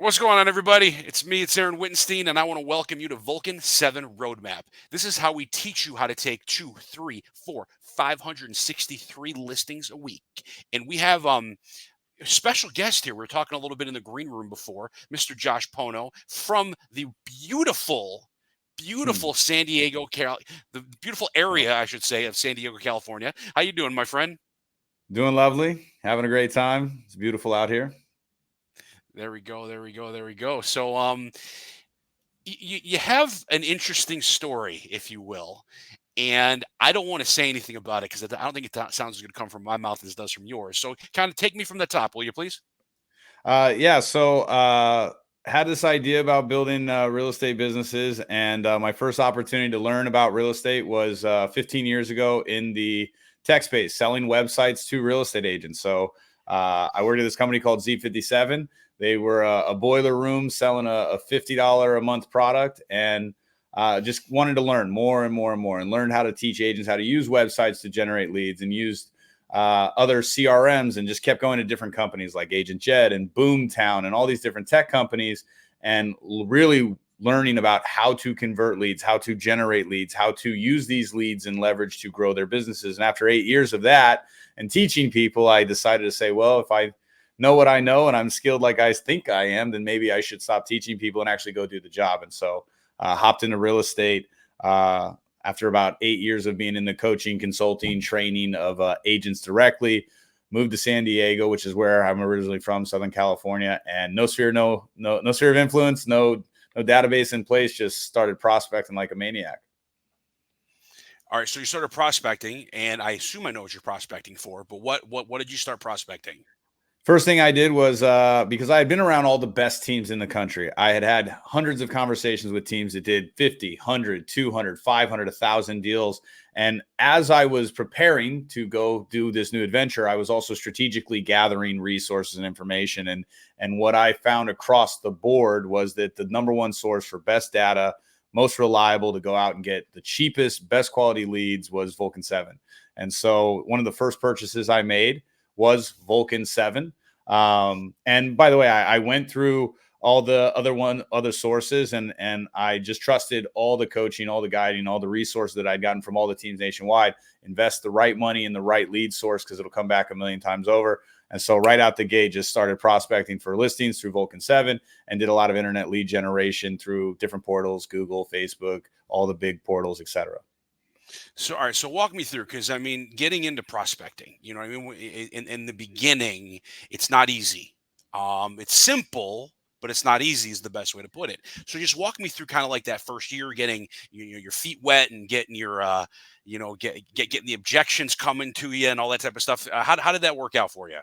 What's going on, everybody? It's Aaron Wittenstein, and I want to welcome you to Vulcan 7 Roadmap. This is how we teach you how to take 2, 3, 4, 563 listings a week. And we have a special guest here. We were talking a little bit in the green room before, Mr. Josh Pono from the beautiful, Hmm. beautiful San Diego, the beautiful area, Well, I should say, of San Diego, California. How you doing, my friend? doing lovely, having a great time. It's beautiful out here. There we go. There we go. There we go. So, you have an interesting story, if you will, and I don't want to say anything about it because I don't think it sounds as good to come from my mouth as it does from yours. So, kind of take me from the top, will you, please? Yeah, so had this idea about building real estate businesses, and my first opportunity to learn about real estate was 15 years ago in the tech space, selling websites to real estate agents. So I worked at this company called Z57. They were a boiler room selling a $50 a month product, and just wanted to learn more and more and more, and learned how to teach agents how to use websites to generate leads, and used other CRMs, and just kept going to different companies like Agent Jet and Boomtown and all these different tech companies, and really learning about how to convert leads, how to generate leads, how to use these leads and leverage to grow their businesses. And after 8 years of that and teaching people, I decided to say, well, if I know what I know and I'm skilled like I think I am, then maybe I should stop teaching people and actually go do the job. And so hopped into real estate. After about 8 years of being in the coaching, consulting, training of agents directly, moved to San Diego, which is where I'm originally from, Southern California, and no sphere, no sphere of influence, no database in place. Just started prospecting like a maniac. All right, so you started prospecting, and I assume I know what you're prospecting for, but what did you start prospecting? First thing I did was because I had been around all the best teams in the country. I had had hundreds of conversations with teams that did 50, 100, 200, 500, 1,000 deals. And as I was preparing to go do this new adventure, I was also strategically gathering resources and information. And what I found across the board was that the number one source for best data, most reliable to go out and get the cheapest, best quality leads was Vulcan 7. And so one of the first purchases I made was Vulcan 7. And by the way, I went through all the other sources, and I just trusted all the coaching, all the guiding, all the resources that I'd gotten from all the teams nationwide. Invest the right money in the right lead source because it'll come back a million times over. And so right out the gate, just started prospecting for listings through Vulcan 7, and did a lot of internet lead generation through different portals, Google, Facebook, all the big portals, etc. So, all right, so walk me through because I mean, getting into prospecting, you know, what I mean, in the beginning, it's not easy. It's simple, but it's not easy is the best way to put it. So, just walk me through kind of like that first year, getting your feet wet and getting your, getting the objections coming to you and all that type of stuff. How did that work out for you?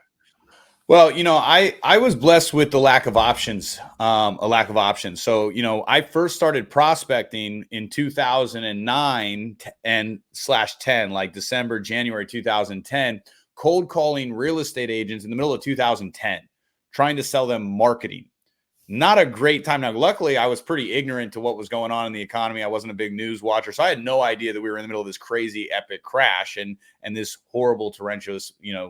Well, I was blessed with the lack of options, a lack of options. So, I first started prospecting in 2009 and slash 10, like December, January 2010, cold calling real estate agents in the middle of 2010, trying to sell them marketing. Not a great time. Now, luckily, I was pretty ignorant to what was going on in the economy. I wasn't a big news watcher, so I had no idea that we were in the middle of this crazy, epic crash and this horrible, torrential,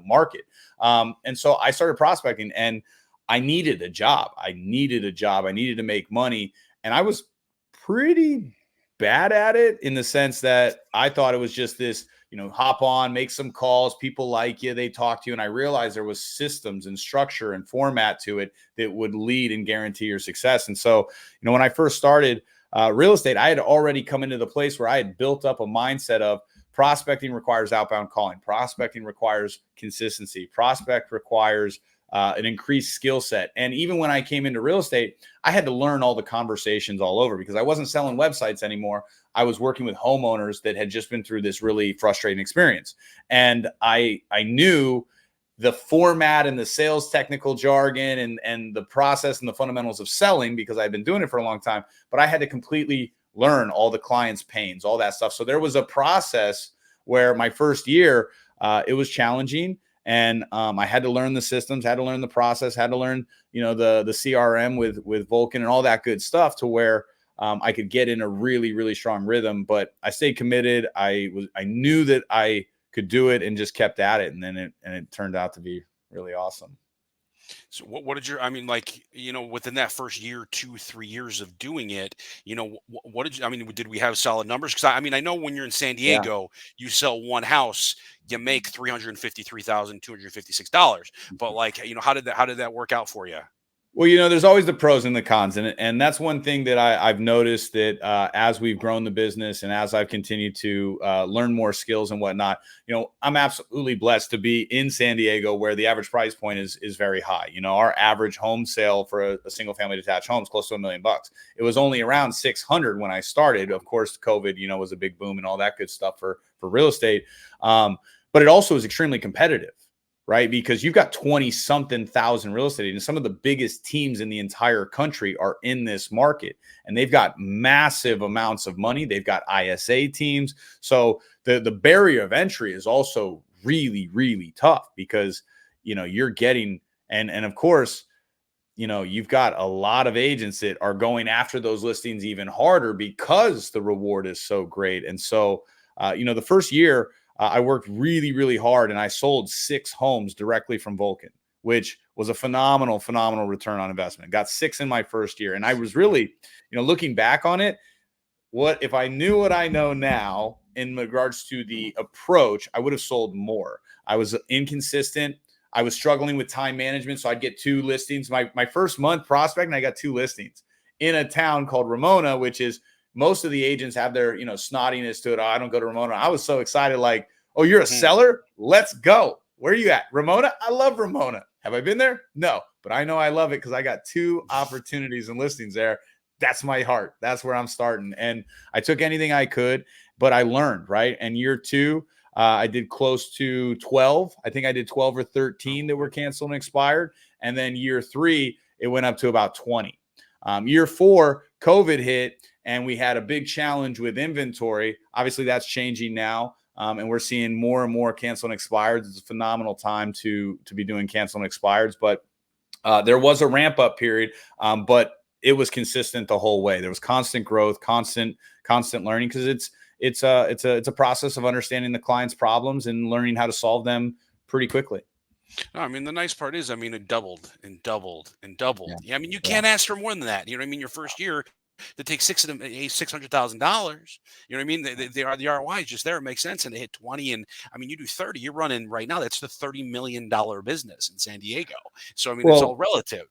market. And so I started prospecting, and I needed a job. I needed a job. I needed to make money, and I was pretty bad at it in the sense that I thought it was just this, hop on, make some calls, people like you, they talk to you. And I realized there was systems and structure and format to it that would lead and guarantee your success. And so, when I first started real estate, I had already come into the place where I had built up a mindset of prospecting requires outbound calling, prospecting requires consistency, prospect requires an increased skill set. And even when I came into real estate, I had to learn all the conversations all over because I wasn't selling websites anymore. I was working with homeowners that had just been through this really frustrating experience. And I knew the format and the sales technical jargon and the process and the fundamentals of selling because I'd been doing it for a long time, but I had to completely learn all the clients' pains, all that stuff. So there was a process where my first year, it was challenging. And I had to learn the systems, had to learn the process, had to learn, the CRM with Vulcan and all that good stuff to where I could get in a really, really strong rhythm. But I stayed committed. I knew that I could do it and just kept at it. And then it turned out to be really awesome. So what did your, I mean, like, within that first year, 2, 3 years of doing it, what did you, I mean, did we have solid numbers? Because I mean, I know when you're in San Yeah. Diego, you sell one house, you make $353,256. But like, how did that work out for you? Well, there's always the pros and the cons, and that's one thing that I've noticed that as we've grown the business and as I've continued to learn more skills and whatnot, I'm absolutely blessed to be in San Diego, where the average price point is very high. Our average home sale for a single family detached home is close to $1 million. It was only around 600 when I started. Of course, COVID, was a big boom and all that good stuff for real estate, but it also is extremely competitive, right? Because you've got 20 something thousand real estate agents. Some of the biggest teams in the entire country are in this market, and they've got massive amounts of money. They've got ISA teams. So the barrier of entry is also really, really tough because, you're getting, and of course, you've got a lot of agents that are going after those listings even harder because the reward is so great. And so, the first year, I worked really, really hard, and I sold 6 homes directly from Vulcan, which was a phenomenal, phenomenal return on investment. Got 6 in my first year. And I was really, looking back on it, what if I knew what I know now in regards to the approach, I would have sold more. I was inconsistent. I was struggling with time management. So I'd get 2 listings. My first month prospect, and I got 2 listings in a town called Ramona, which is, most of the agents have their, snottiness to it. Oh, I don't go to Ramona. I was so excited. Like, oh, you're a Mhm. seller? Let's go. Where are you at? Ramona? I love Ramona. Have I been there? No, but I know I love it because I got 2 opportunities and listings there. That's my heart. That's where I'm starting. And I took anything I could, but I learned, right? And year 2, I did close to 12. I think I did 12 or 13 that were canceled and expired. And then year 3, it went up to about 20. Year 4, COVID hit, and we had a big challenge with inventory. Obviously, that's changing now, and we're seeing more and more cancel and expireds. It's a phenomenal time to be doing cancel and expireds, but there was a ramp up period, but it was consistent the whole way. There was constant growth, constant learning, because it's a process of understanding the client's problems and learning how to solve them pretty quickly. No, I mean, the nice part is, I mean, it doubled and doubled and doubled. Yeah. Yeah, I mean, you Yeah. can't ask for more than that. You know what I mean? Your first year to take 6 of them, $600,000. You know what I mean? The ROI is just there. It makes sense. And to hit 20, and I mean, you do 30. You're running right now. That's the $30 million business in San Diego. So I mean, it's all Well, relative.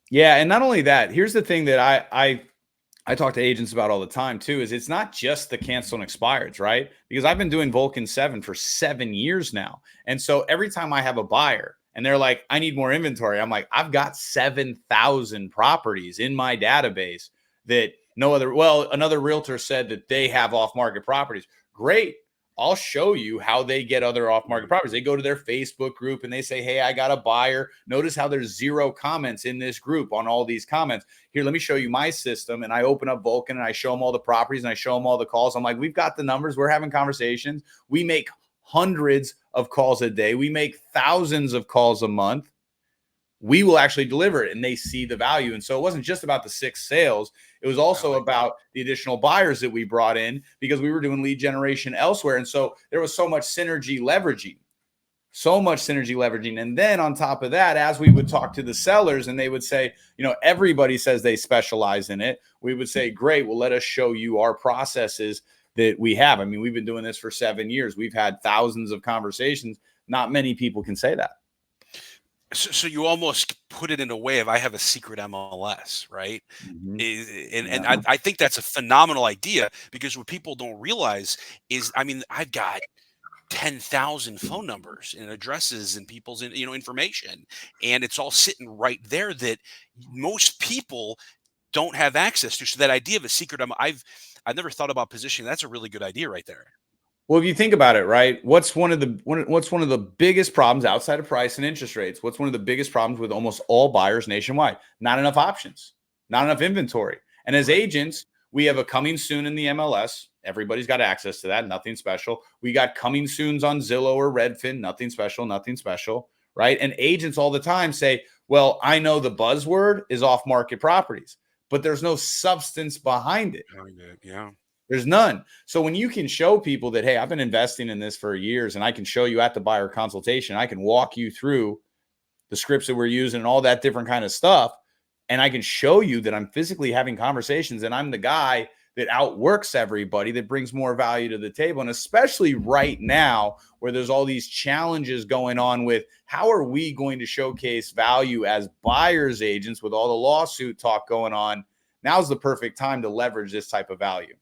yeah, and not only that, here's the thing that I talk to agents about all the time too, is it's not just the cancel and expireds, right? Because I've been doing Vulcan 7 for 7 years now. And so every time I have a buyer and they're like, I need more inventory, I'm like, I've got 7,000 properties in my database that another realtor said that they have off market properties. Great. I'll show you how they get other off market properties. They go to their Facebook group and they say, hey, I got a buyer. Notice how there's 0 comments in this group on all these comments. Here, let me show you my system. And I open up Vulcan and I show them all the properties and I show them all the calls. I'm like, we've got the numbers. We're having conversations. We make hundreds of calls a day. We make thousands of calls a month. We will actually deliver it, and they see the value. And so it wasn't just about the 6 sales. It was I also like that. about the additional buyers that we brought in because we were doing lead generation elsewhere. And so there was so much synergy leveraging. So much synergy leveraging. And then on top of that, as we would talk to the sellers and they would say, everybody says they specialize in it, we would say, great, well, let us show you our processes that we have. I mean, we've been doing this for 7 years. We've had thousands of conversations. Not many people can say that. So you almost put it in a way of, I have a secret MLS, right? Mhm. And Yeah. I think that's a phenomenal idea, because what people don't realize is, I mean, I've got 10,000 phone numbers and addresses and people's information, and it's all sitting right there that most people don't have access to. So that idea of a secret, I've never thought about positioning. That's a really good idea right there. Well, if you think about it, right? What's one of the biggest problems outside of price and interest rates? What's one of the biggest problems with almost all buyers nationwide? Not enough options, not enough inventory. And as Right. agents, we have a coming soon in the MLS. Everybody's got access to that. Nothing special. We got coming soons on Zillow or Redfin. Nothing special. Nothing special. Right? And agents all the time say, "Well, I know the buzzword is off market properties, but there's no substance behind it." Oh, yeah. Yeah. There's none. So when you can show people that, hey, I've been investing in this for years and I can show you at the buyer consultation, I can walk you through the scripts that we're using and all that different kind of stuff. And I can show you that I'm physically having conversations and I'm the guy that outworks everybody, that brings more value to the table. And especially right now where there's all these challenges going on with how are we going to showcase value as buyer's agents with all the lawsuit talk going on. Now's the perfect time to leverage this type of value.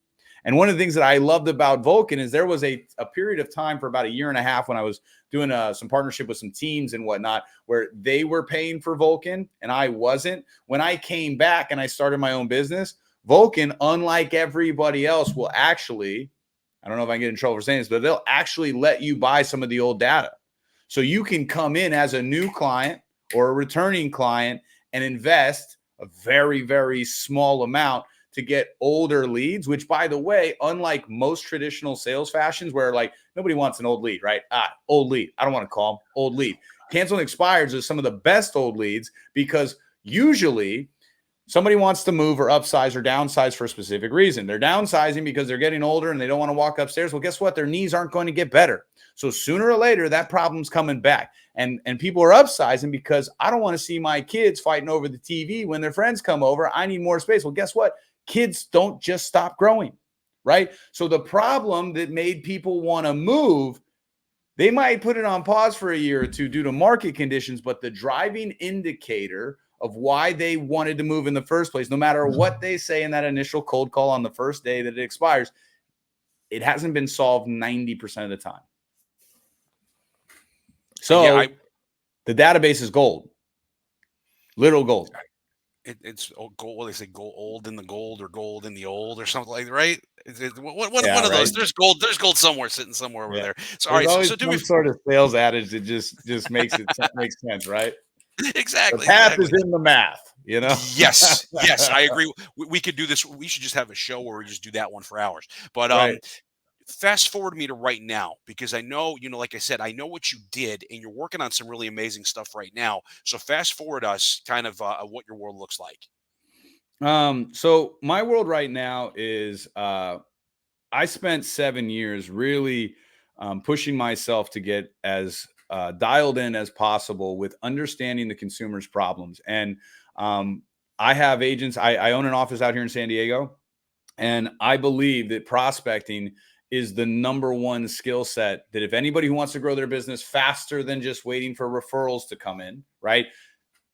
And one of the things that I loved about Vulcan is there was a period of time for about a year and a half when I was doing some partnership with some teams and whatnot, where they were paying for Vulcan and I wasn't. When I came back and I started my own business, Vulcan, unlike everybody else, will actually, I don't know if I can get in trouble for saying this, but they'll actually let you buy some of the old data. So you can come in as a new client or a returning client and invest a very, very small amount to get older leads, which, by the way, unlike most traditional sales fashions where like nobody wants an old lead, right? Old lead. I don't want to call them old lead. Cancel and expireds are some of the best old leads because usually somebody wants to move or upsize or downsize for a specific reason. They're downsizing because they're getting older and they don't want to walk upstairs. Well, guess what? Their knees aren't going to get better. So sooner or later, that problem's coming back. And people are upsizing because I don't want to see my kids fighting over the TV when their friends come over. I need more space. Well, guess what? Kids don't just stop growing, right? So the problem that made people want to move, they might put it on pause for a year or two due to market conditions, but the driving indicator of why they wanted to move in the first place, no matter what they say in that initial cold call on the first day that it expires, it hasn't been solved 90% of the time. So yeah, the database is gold, literal gold. It's gold. What they say, gold in the gold or gold in the old or something like that, right? One of those. There's gold. There's gold somewhere sitting somewhere over there. So all right. So do we sort of sales adage that just makes it makes sense, right? Exactly. The path is in the math, you know? Yes. Yes. I agree. We could do this. We should just have a show where we just do that one for hours. But right. Fast forward me to right now, because I know, like I said, I know what you did and you're working on some really amazing stuff right now. So fast forward us kind of what your world looks like. So my world right now is I spent 7 years really pushing myself to get as dialed in as possible with understanding the consumer's problems. And I have agents. I own an office out here in San Diego, and I believe that prospecting is the number one skill set that if anybody who wants to grow their business faster than just waiting for referrals to come in, right?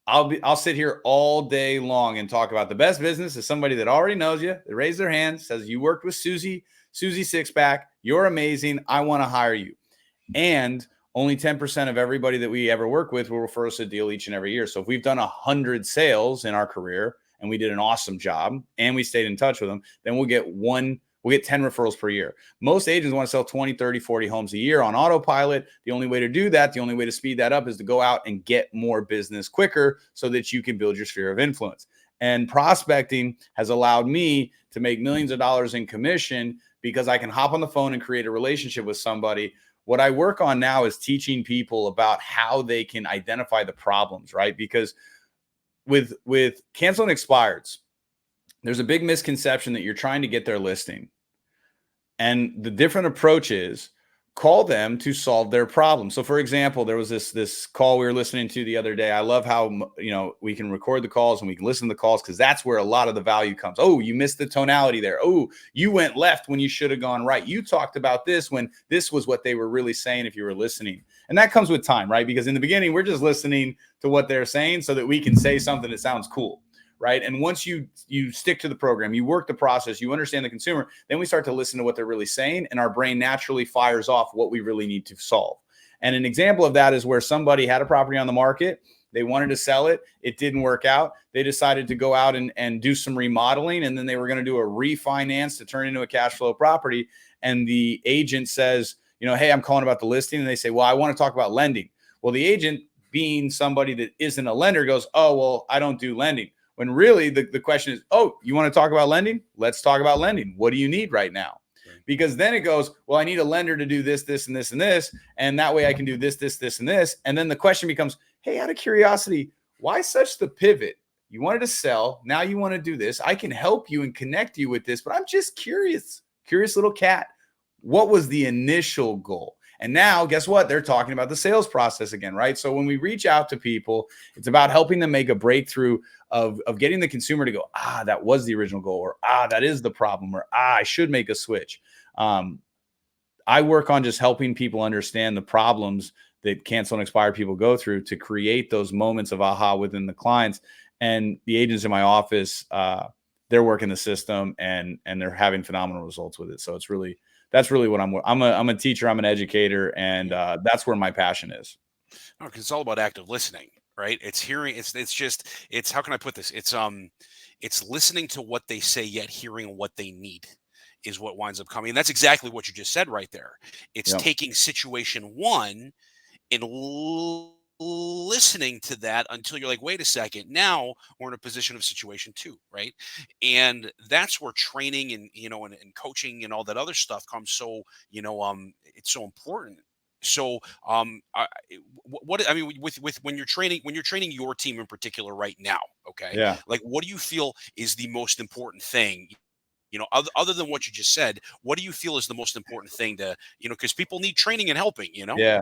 I'll sit here all day long and talk about the best business is somebody that already knows you. They raise their hand, says you worked with Susie Sixpack. You're amazing. I want to hire you. And only 10% of everybody that we ever work with will refer us a deal each and every year. So if we've done 100 sales in our career and we did an awesome job and we stayed in touch with them, then we'll get 10 referrals per year. Most agents want to sell 20, 30, 40 homes a year on autopilot. The only way to do that, the only way to speed that up is to go out and get more business quicker so that you can build your sphere of influence. And prospecting has allowed me to make millions of dollars in commission because I can hop on the phone and create a relationship with somebody. What I work on now is teaching people about how they can identify the problems, right? Because with cancel and expireds, there's a big misconception that you're trying to get their listing. And the different approach is call them to solve their problem. So for example, there was this call we were listening to the other day. I love how, we can record the calls and we can listen to the calls because that's where a lot of the value comes. Oh, you missed the tonality there. Oh, you went left when you should have gone right. You talked about this when this was what they were really saying if you were listening. And that comes with time, right? Because in the beginning, we're just listening to what they're saying so that we can say something that sounds cool. Right. And once you stick to the program, you work the process, you understand the consumer, then we start to listen to what they're really saying. And our brain naturally fires off what we really need to solve. And an example of that is where somebody had a property on the market. They wanted to sell it. It didn't work out. They decided to go out and do some remodeling. And then they were going to do a refinance to turn into a cash flow property. And the agent says, hey, I'm calling about the listing. And they say, well, I want to talk about lending. Well, the agent, being somebody that isn't a lender, goes, oh, well, I don't do lending. When really the question is, oh, you want to talk about lending? Let's talk about lending. What do you need right now? Because then it goes, well, I need a lender to do this, this, and this, and this. And that way I can do this, this, this, and this. And then the question becomes, hey, out of curiosity, why such the pivot? You wanted to sell. Now you want to do this. I can help you and connect you with this, but I'm just curious little cat. What was the initial goal? And now, guess what? They're talking about the sales process again, right? So when we reach out to people, it's about helping them make a breakthrough of getting the consumer to go, that was the original goal, or that is the problem, or I should make a switch. I work on just helping people understand the problems that cancel and expired people go through to create those moments of aha within the clients. And the agents in my office, they're working the system and they're having phenomenal results with it. So that's really what I'm a teacher, I'm an educator, and that's where my passion is. Oh, 'cause it's all about active listening, right? It's hearing. It's how can I put this? It's listening to what they say, yet hearing what they need is what winds up coming. And that's exactly what you just said right there. It's Yep. taking situation one and listening to that until you're like, wait a second, now we're in a position of situation two, right? And that's where training and and coaching and all that other stuff comes. So it's so important. So what I mean with when you're training your team in particular right now, okay, Yeah. like what do you feel is the most important thing? Other than what you just said, what do you feel is the most important thing to, because people need training and helping. Yeah.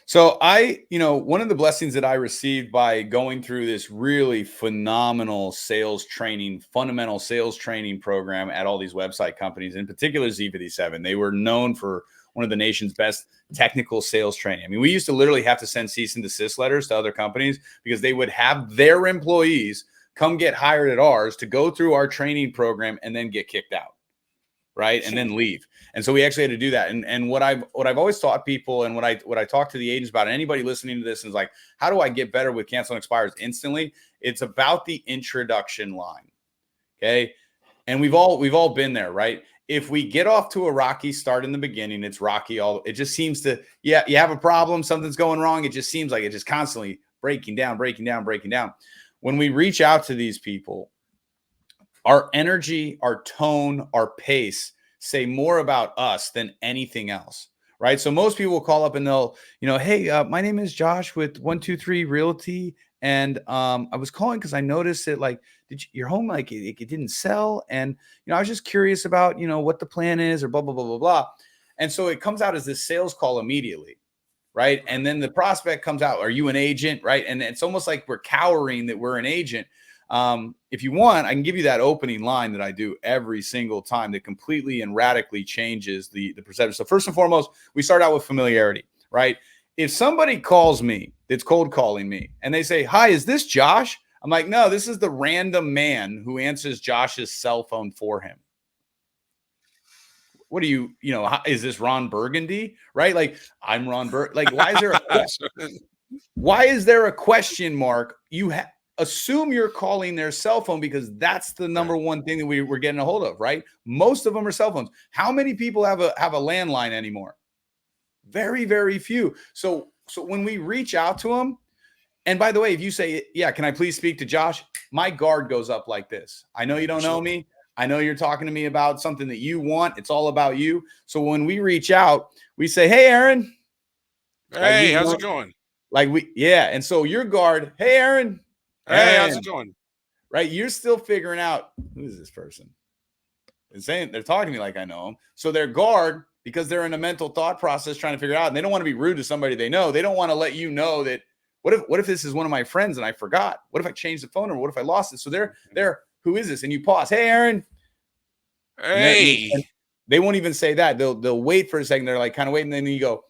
So one of the blessings that I received by going through this really phenomenal sales training, fundamental sales training program at all these website companies, in particular Z57, they were known for one of the nation's best technical sales training. I mean, we used to literally have to send cease and desist letters to other companies because they would have their employees come get hired at ours to go through our training program and then get kicked out. Right. And then leave. And so we actually had to do that. And what I've always taught people, and what I talk to the agents about, and anybody listening to this is like, how do I get better with cancel and expires instantly? It's about the introduction line. Okay. And we've all been there, right? If we get off to a rocky start in the beginning, it's rocky. It just seems to, you have a problem, something's going wrong. It just seems like it's just constantly breaking down. When we reach out to these people, our energy, our tone, our pace say more about us than anything else, right? So most people will call up and they'll, hey, my name is Josh with 123 Realty, and I was calling because I noticed that your home it didn't sell, and I was just curious about what the plan is, or blah blah blah blah blah, and so it comes out as this sales call immediately. Right. And then the prospect comes out, are you an agent? Right. And it's almost like we're cowering that we're an agent. If you want, I can give you that opening line that I do every single time that completely and radically changes the perception. So first and foremost, we start out with familiarity, right? If somebody calls me, that's cold calling me, and they say, hi, is this Josh? I'm like, no, this is the random man who answers Josh's cell phone for him. What do is this Ron Burgundy? Right? Like, I'm Ron Like, why is there a question mark? You assume you're calling their cell phone because that's the number one thing that we're getting a hold of, right? Most of them are cell phones. How many people have a landline anymore? Very, very few. So when we reach out to them, and by the way, if you say, yeah, can I please speak to Josh? My guard goes up like this. I know you don't know me. I know you're talking to me about something that you want. It's all about you. So when we reach out, we say, hey, Aaron. Hey, how's it going? And so your guard, hey, Aaron. Hey, how's it going? Right. You're still figuring out, who is this person? They're talking to me like I know them. So their guard, because they're in a mental thought process trying to figure it out, and they don't want to be rude to somebody they know. They don't want to let you know that, what if this is one of my friends and I forgot? What if I changed the phone number? What if I lost it? So they're who is this? And you pause. Hey, Aaron. Hey. And they won't even say that. They'll wait for a second. They're like kind of waiting. And then you go,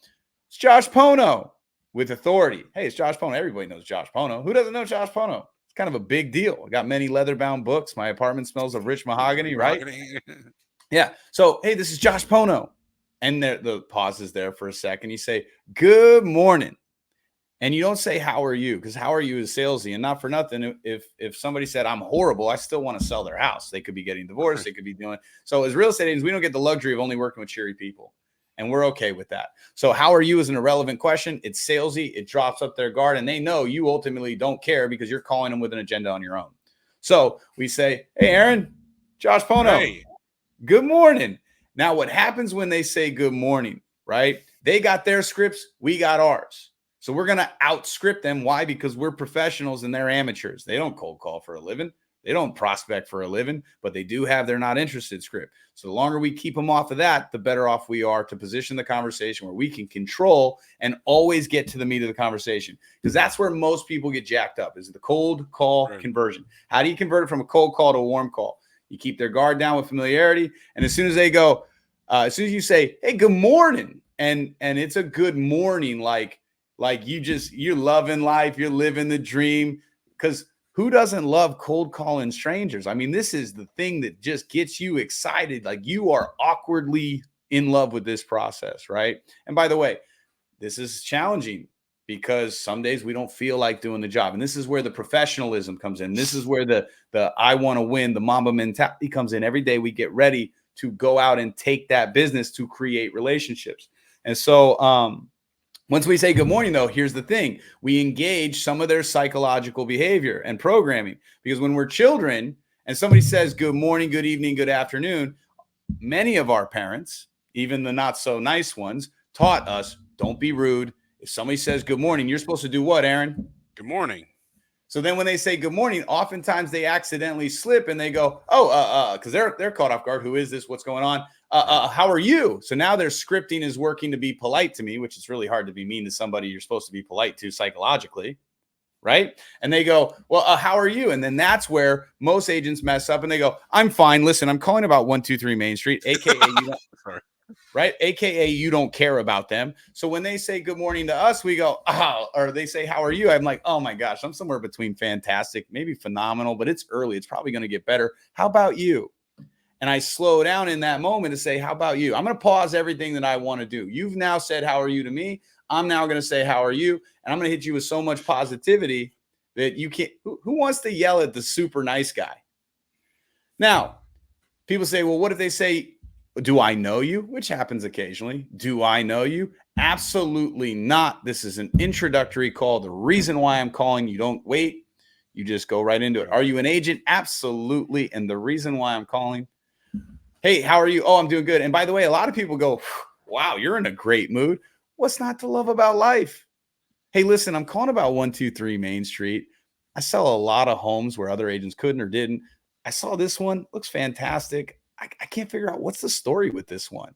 it's Josh Pono, with authority. Hey, it's Josh Pono. Everybody knows Josh Pono. Who doesn't know Josh Pono? It's kind of a big deal. I got many leather-bound books. My apartment smells of rich mahogany, right? Yeah. So, hey, this is Josh Pono. And the pause is there for a second. You say, good morning. And you don't say, how are you? Because how are you is salesy. And not for nothing, if somebody said, I'm horrible, I still want to sell their house. They could be getting divorced. They could be doing. So as real estate agents, we don't get the luxury of only working with cheery people. And we're okay with that. So how are you is an irrelevant question. It's salesy. It drops up their guard. And they know you ultimately don't care because you're calling them with an agenda on your own. So we say, hey, Aaron, Josh Pono, hey. Good morning. Now, what happens when they say good morning, right? They got their scripts. We got ours. So we're going to outscript them. Why? Because we're professionals and they're amateurs. They don't cold call for a living, They don't prospect for a living, but they do have their not interested script. So the longer we keep them off of that, the better off we are to position the conversation where we can control and always get to the meat of the conversation. Because that's where most people get jacked up, is the cold call conversion. How do you convert it from a cold call to a warm call? You keep their guard down with familiarity. And as soon as they go, as soon as you say, hey, good morning, and it's a good morning, like you're loving life, you're living the dream. Because who doesn't love cold calling strangers? I mean, this is the thing that just gets you excited. Like, you are awkwardly in love with this process, right? And by the way, this is challenging because some days we don't feel like doing the job. And this is where the professionalism comes in. This is where the I want to win, the Mamba mentality comes in. Every day we get ready to go out and take that business to create relationships. And so, once we say good morning, though, here's the thing. We engage some of their psychological behavior and programming, because when we're children and somebody says good morning, good evening, good afternoon, many of our parents, even the not so nice ones, taught us, don't be rude. If somebody says good morning, you're supposed to do what, Aaron? Good morning. So then when they say good morning, oftentimes they accidentally slip and they go, because they're caught off guard. Who is this? What's going on? How are you? So now their scripting is working to be polite to me, which is really hard to be mean to somebody you're supposed to be polite to psychologically, right? And they go, well, how are you? And then that's where most agents mess up and they go, I'm fine. Listen, I'm calling about 123 Main Street, aka you don't, right? AKA you don't care about them. So when they say good morning to us, we go, or they say, how are you? I'm like, oh my gosh, I'm somewhere between fantastic, maybe phenomenal, but it's early. It's probably going to get better. How about you? And I slow down in that moment to say, how about you? I'm going to pause everything that I want to do. You've now said, how are you to me? I'm now going to say, how are you? And I'm going to hit you with so much positivity that you can't. Who wants to yell at the super nice guy? Now, people say, well, what if they say, do I know you? Which happens occasionally. Do I know you? Absolutely not. This is an introductory call. The reason why I'm calling, you don't wait. You just go right into it. Are you an agent? Absolutely. And the reason why I'm calling, hey, how are you? Oh, I'm doing good. And by the way, a lot of people go, wow, you're in a great mood. What's not to love about life? Hey, listen, I'm calling about 123 Main Street. I sell a lot of homes where other agents couldn't or didn't. I saw this one. Looks fantastic. I can't figure out what's the story with this one.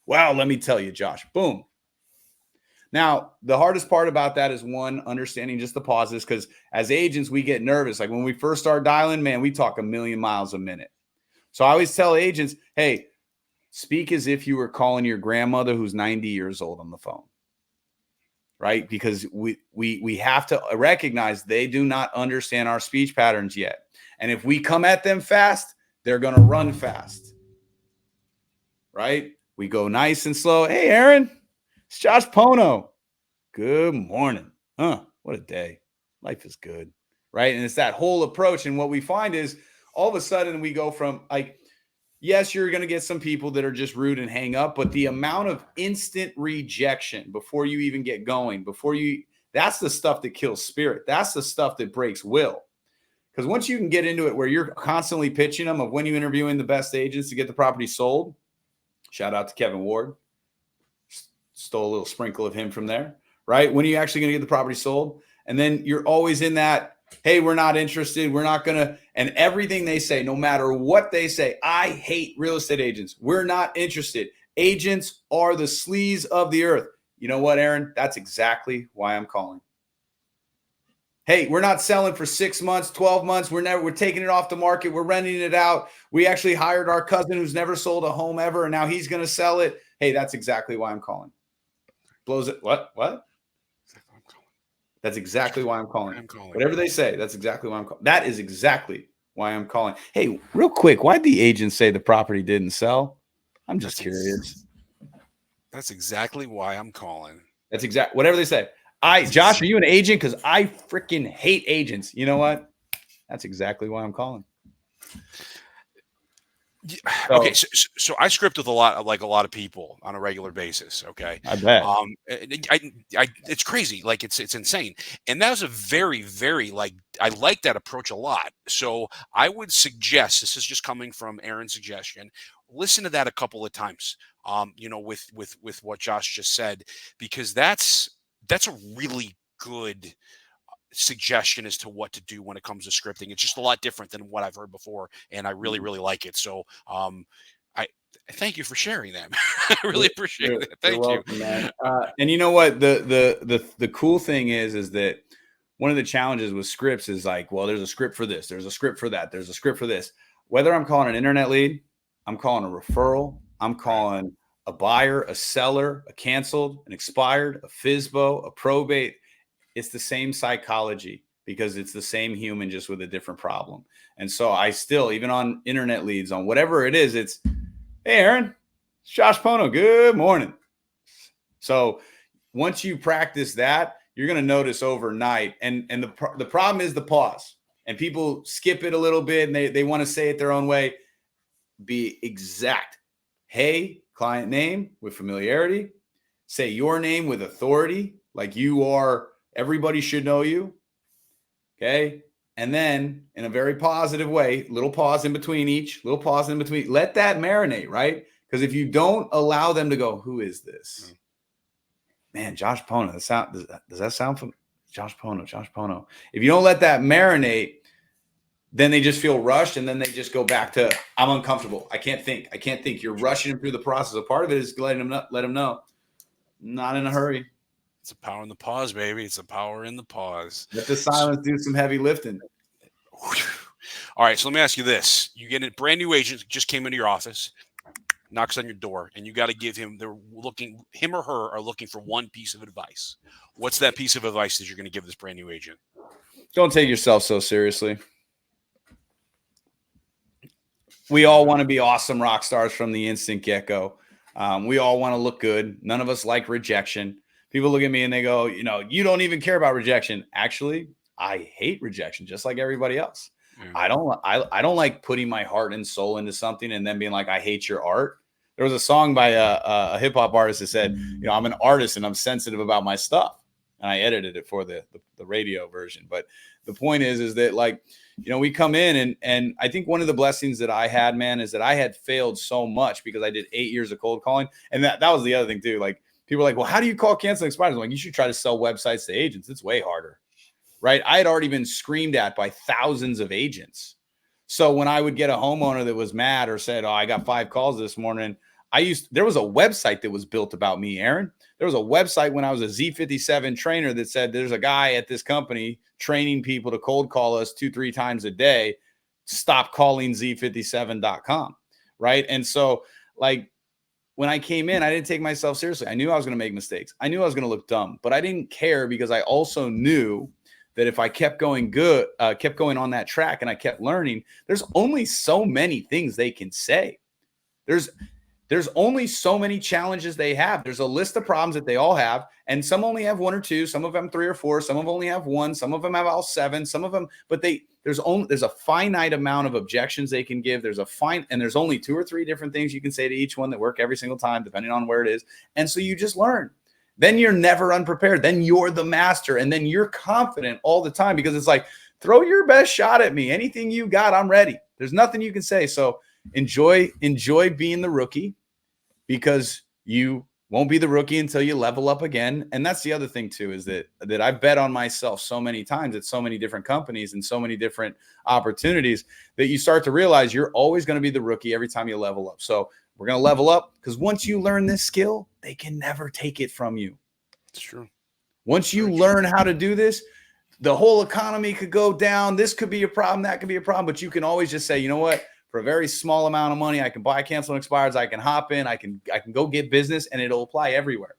Well, let me tell you, Josh. Boom. Now, the hardest part about that is, one, understanding just the pauses, because as agents, we get nervous. Like when we first start dialing, man, we talk a million miles a minute. So I always tell agents, hey, speak as if you were calling your grandmother who's 90 years old on the phone, right? Because we have to recognize they do not understand our speech patterns yet. And if we come at them fast, they're going to run fast, right? We go nice and slow. Hey, Aaron, it's Josh Pono. Good morning. What a day. Life is good, right? And it's that whole approach. And what we find is all of a sudden we go from like, yes, you're going to get some people that are just rude and hang up, but the amount of instant rejection before you even get going, that's the stuff that kills spirit. That's the stuff that breaks will. Because once you can get into it where you're constantly pitching them of when you interviewing the best agents to get the property sold, shout out to Kevin Ward, stole a little sprinkle of him from there, right? When are you actually going to get the property sold? And then you're always in that, hey, we're not interested. We're not going to, and everything they say, no matter what they say, I hate real estate agents. We're not interested. Agents are the sleaze of the earth. You know what, Aaron? That's exactly why I'm calling. Hey, we're not selling for 6 months, 12 months. We're taking it off the market. We're renting it out. We actually hired our cousin who's never sold a home ever, and now he's going to sell it. Hey, that's exactly why I'm calling. Blows it. What? That's exactly why I'm calling. Whatever they say, that's exactly why I'm calling. That is exactly why I'm calling. Hey, real quick, why'd the agent say the property didn't sell? I'm just curious. That's exactly why I'm calling. That's exactly whatever they say. Josh, are you an agent? Because I freaking hate agents. You know what? That's exactly why I'm calling. Okay, so I script with a lot of people on a regular basis. Okay, I bet. It's crazy, like it's insane, and that was a very, very I like that approach a lot. So I would suggest, this is just coming from Aaron's suggestion, listen to that a couple of times. With what Josh just said, because that's a really good suggestion as to what to do when it comes to scripting. It's just a lot different than what I've heard before, and I really, really like it. So I thank you for sharing that. I really appreciate it. You're Thank you. welcome, man. And you know what? The cool thing is that one of the challenges with scripts is like, well, there's a script for this, there's a script for that, there's a script for this. Whether I'm calling an internet lead, I'm calling a referral, I'm calling a buyer, a seller, a canceled, an expired, a FISBO, a probate, it's the same psychology because it's the same human just with a different problem. And so I still, even on internet leads, on whatever it is, it's, hey, Aaron, it's Josh Pono. Good morning. So once you practice that, you're going to notice overnight. And the problem is the pause. And people skip it a little bit and they want to say it their own way. Be exact. Hey, client name with familiarity. Say your name with authority, like you are, everybody should know you. Okay. And then in a very positive way, little pause in between each, little pause in between, let that marinate, right? Because if you don't allow them to go, who is this? Man, Josh Pono. Does that sound familiar? Josh Pono. If you don't let that marinate, then they just feel rushed, and then they just go back to, I'm uncomfortable. I can't think. You're rushing them through the process. A part of it is letting them know, not in a hurry. It's a power in the pause, baby. It's a power in the pause. Let the silence do some heavy lifting. All right, so let me ask you this. You get a brand new agent just came into your office, knocks on your door, and you got to give him, him or her are looking for one piece of advice. What's that piece of advice that you're going to give this brand new agent? Don't take yourself so seriously. We all want to be awesome rock stars from the instant get-go. We all want to look good. None of us like rejection. People look at me and they go, you don't even care about rejection. Actually, I hate rejection just like everybody else. I don't like putting my heart and soul into something and then being like, I hate your art. There was a song by a hip hop artist that said, I'm an artist and I'm sensitive about my stuff. And I edited it for the radio version. But the point is that like, we come in and I think one of the blessings that I had, man, is that I had failed so much because I did 8 years of cold calling. And that was the other thing too. Like people are like, well, how do you call canceling expires? I'm like, you should try to sell websites to agents. It's way harder. Right. I had already been screamed at by thousands of agents. So when I would get a homeowner that was mad or said, I got 5 calls this morning, there was a website that was built about me, Aaron. There was a website when I was a Z57 trainer that said there's a guy at this company training people to cold call us 2-3 times a day. Stop calling Z57.com. Right. And so like when I came in, I didn't take myself seriously. I knew I was going to make mistakes. I knew I was going to look dumb, but I didn't care because I also knew that if I kept going on that track and I kept learning, there's only so many things they can say. There's only so many challenges they have. There's a list of problems that they all have. And some only have 1 or 2, some of them 3 or 4, some of them only have 1, some of them have all 7, some of them, but there's a finite amount of objections they can give. There's only 2 or 3 different things you can say to each one that work every single time, depending on where it is. And so you just learn. Then you're never unprepared. Then you're the master. And then you're confident all the time because it's like, throw your best shot at me. Anything you got, I'm ready. There's nothing you can say. So enjoy being the rookie because you won't be the rookie until you level up again. And that's the other thing too, is that I bet on myself so many times at so many different companies and so many different opportunities that you start to realize you're always going to be the rookie every time you level up. So we're going to level up because once you learn this skill, they can never take it from you. It's true. Once you learn how to do this, the whole economy could go down. This could be a problem. That could be a problem. But you can always just say, you know what? For a very small amount of money, I can buy, cancel, and expires. I can hop in. I can go get business, and it'll apply everywhere.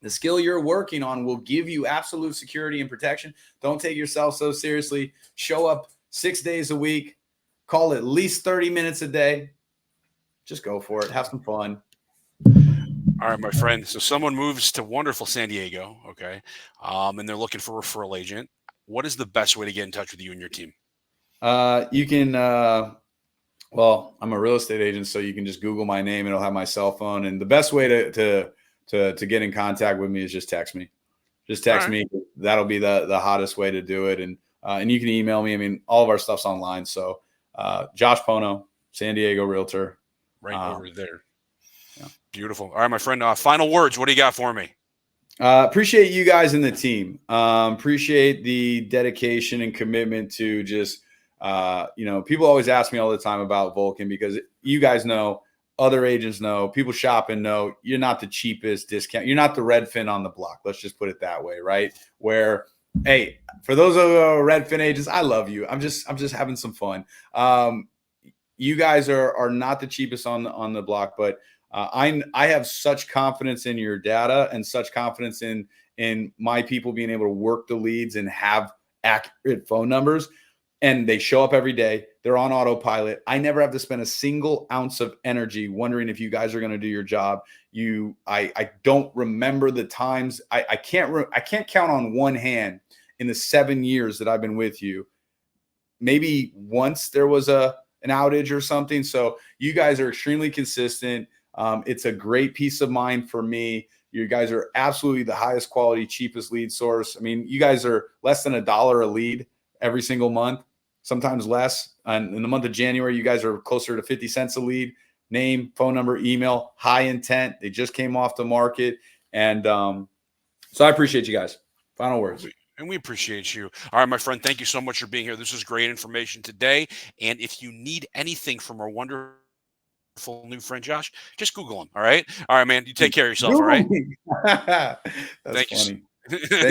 The skill you're working on will give you absolute security and protection. Don't take yourself so seriously. Show up 6 days a week. Call at least 30 minutes a day. Just go for it. Have some fun. All right, my friend. So someone moves to wonderful San Diego, okay, and they're looking for a referral agent. What is the best way to get in touch with you and your team? You can. Well, I'm a real estate agent, so you can just Google my name and it'll have my cell phone. And the best way to get in contact with me is just text me. Just text me. That'll be the hottest way to do it. And you can email me. I mean, all of our stuff's online. So Josh Pono, San Diego Realtor. Right over there. Yeah. Beautiful. All right, my friend. Final words. What do you got for me? Appreciate you guys and the team. Appreciate the dedication and commitment to just, people always ask me all the time about Vulcan because you guys know, other agents know, people shopping know, you're not the cheapest discount. You're not the Redfin on the block. Let's just put it that way, right? Where, hey, for those of Redfin agents, I love you. I'm just having some fun. You guys are not the cheapest on the block, but I have such confidence in your data and such confidence in my people being able to work the leads and have accurate phone numbers, and they show up every day. They're on autopilot. I never have to spend a single ounce of energy wondering if you guys are going to do your job. I don't remember the times. I can't count on one hand in the 7 years that I've been with you. Maybe once there was an outage or something. So you guys are extremely consistent. It's a great peace of mind for me. You guys are absolutely the highest quality, cheapest lead source. I mean, you guys are less than $1 a lead every single month, sometimes less. And in the month of January, you guys are closer to 50 cents a lead. Name, phone number, email, high intent. They just came off the market. And so I appreciate you guys. Final words. And we appreciate you. All right, my friend, thank you so much for being here. This is great information today. And if you need anything from our wonderful new friend Josh, just Google him. All right, man. You take care of yourself. All right. That's Thank funny. you. Thank